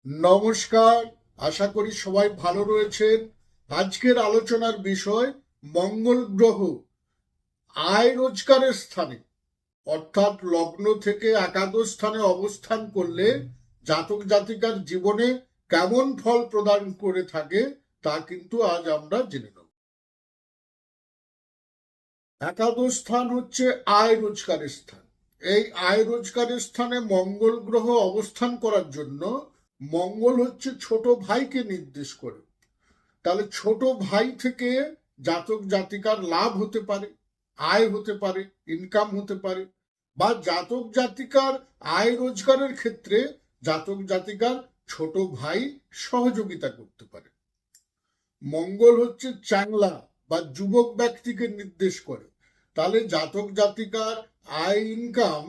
নমস্কার। আশা করি সবাই ভালো রয়েছেন। আজকের আলোচনার বিষয় মঙ্গল গ্রহ আয় রোজগারের স্থানে অর্থাৎ লগ্ন থেকে একাদশ স্থানে অবস্থান করলে জাতক জাতিকার জীবনে কেমন ফল প্রদান করে থাকে তা কিন্তু আজ আমরা জেনে নেব। একাদশ স্থান হচ্ছে আয় রোজগারের স্থান। এই আয় রোজগারের স্থানে মঙ্গল গ্রহ অবস্থান করার জন্য মঙ্গল হচ্ছে ছোট ভাইকে নির্দেশ করে। তাহলে ছোট ভাই থেকে জাতক জাতিকার লাভ হতে পারে, আয় হতে পারে, ইনকাম হতে পারে, বা জাতক জাতিকার আয় রোজগারের ক্ষেত্রে জাতক জাতিকার ছোট ভাই সহযোগিতা করতে পারে। মঙ্গল হচ্ছে চ্যাংলা বা যুবক ব্যক্তিকে নির্দেশ করে। তাহলে জাতক জাতিকার আয় ইনকাম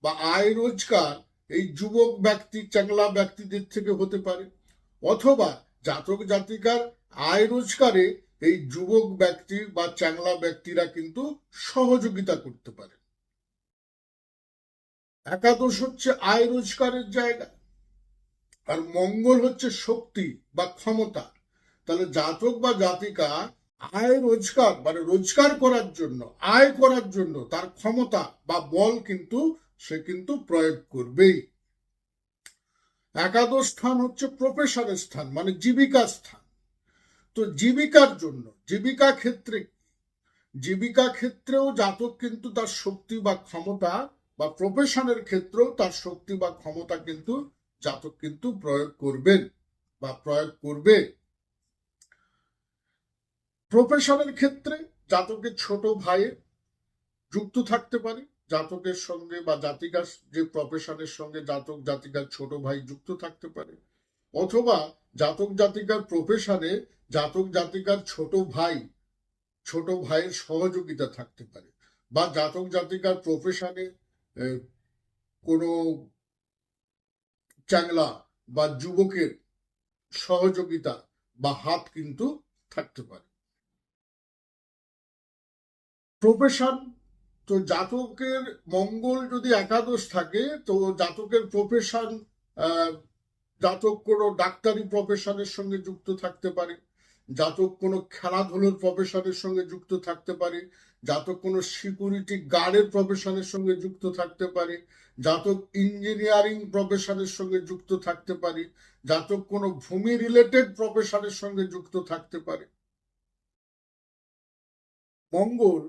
বা আয় রোজগার এই যুবক ব্যক্তি চ্যাংলা ব্যক্তিদের থেকে হতে পারে, অথবা জাতক জাতিকার আয় রোজগারে এই যুবক ব্যক্তি বা চ্যাংলা ব্যক্তিরা কিন্তু সহযোগিতা করতে পারে। একাদশ হচ্ছে আয় রোজগারের জায়গা, আর মঙ্গল হচ্ছে শক্তি বা ক্ষমতা। তাহলে জাতক বা জাতিকা আয় রোজগার মানে রোজগার করার জন্য, আয় করার জন্য তার ক্ষমতা বা বল কিন্তু সে কিন্তু প্রয়োগ করবেই। একাদশ স্থান হচ্ছে প্রফেশনের স্থান মানে জীবিকার স্থান। তো জীবিকার জন্য জীবিকা ক্ষেত্রেও জাতক কিন্তু তার শক্তি বা ক্ষমতা বা প্রফেশনের ক্ষেত্রেও তার শক্তি বা ক্ষমতা কিন্তু জাতক কিন্তু প্রয়োগ করবেন বা প্রয়োগ করবে। প্রফেশনের ক্ষেত্রে জাতকের ছোট ভাইয়ের যুক্ত থাকতে পারে, জাতকের সঙ্গে বা জাতিকার যে প্রফেশনের সঙ্গে জাতক জাতিকার ছোট ভাই যুক্ত থাকতে পারে, অথবা জাতক জাতিকার প্রফেশনে জাতক জাতিকার ছোট ভাইয়ের সহযোগিতা থাকতে পারে, বা জাতক জাতিকার প্রফেশনে কোনো চ্যাংলা বা যুবকের সহযোগিতা বা হাত কিন্তু থাকতে পারে। প্রফেশন, তো জাতকের মঙ্গল যদি একাদশ থাকে তো জাতকের প্রফেশন, জাতক কোনো ডাক্তারি প্রফেশনের সঙ্গে যুক্ত থাকতে পারে, জাতক কোনো খেলাধুলোর প্রফেশনের সঙ্গে যুক্ত থাকতে পারে, জাতক কোনো সিকিউরিটি গার্ডের প্রফেশনের সঙ্গে যুক্ত থাকতে পারে, জাতক ইঞ্জিনিয়ারিং প্রফেশনের সঙ্গে যুক্ত থাকতে পারে, জাতক কোনো ভূমি রিলেটেড প্রফেশনের সঙ্গে যুক্ত থাকতে পারে। মঙ্গল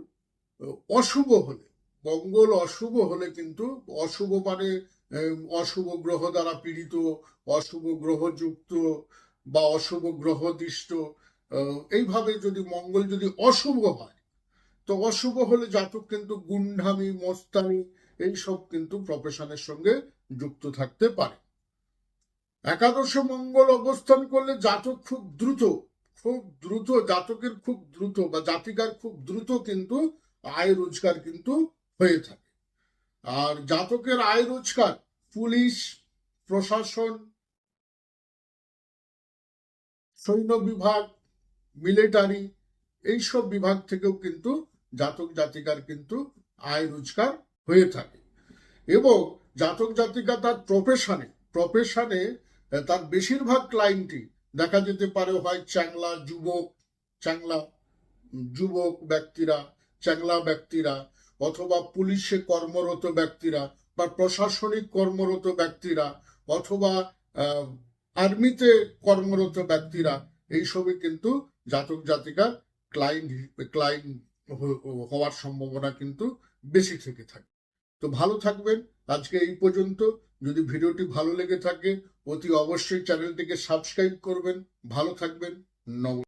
অশুভ হলে কিন্তু অশুভ মানে অশুভ গ্রহ দ্বারা পীড়িত, অশুভ গ্রহযুক্ত বা অশুভ গ্রহদিষ্ট, এইভাবে যদি মঙ্গল যদি অশুভ হয় তো অশুভ হলে জাতক কিন্তু গুন্ডামি মস্তানি এইসব কিন্তু প্রফেশনের সঙ্গে যুক্ত থাকতে পারে। একাদশে মঙ্গল অবস্থান করলে জাতক খুব দ্রুত জাতকের খুব দ্রুত বা জাতিকার খুব দ্রুত কিন্তু আয় রোজগার কিন্তু হয়ে থাকে। আর জাতকের আয় রোজগার পুলিশ প্রশাসন, সৈন্য বিভাগ, মিলিটারি এইসব বিভাগ থেকেও কিন্তু জাতক জাতিকার কিন্তু আয় রোজগার হয়ে থাকে। এবং জাতক জাতিকা তার প্রফেশনে তার বেশিরভাগ ক্লায়েন্টই দেখা যেতে পারে হয় চ্যাংলা যুবক ব্যক্তিরা, চ্যাংলা ব্যক্তিরা, অথবা পুলিশে কর্মরত ব্যক্তিরা বা প্রশাসনিক কর্মরত ব্যক্তিরা, অথবা আর্মিতে কর্মরত ব্যক্তিরা, এইসবই কিন্তু জাতক জাতিকার ক্লায়েন্ট হওয়ার সম্ভাবনা কিন্তু বেশি থেকে থাকে। তো ভালো থাকবেন। আজকে এই পর্যন্ত। যদি ভিডিওটি ভালো লেগে থাকে অতি অবশ্যই চ্যানেলটিকে সাবস্ক্রাইব করবেন। ভালো থাকবেন। নমস্কার।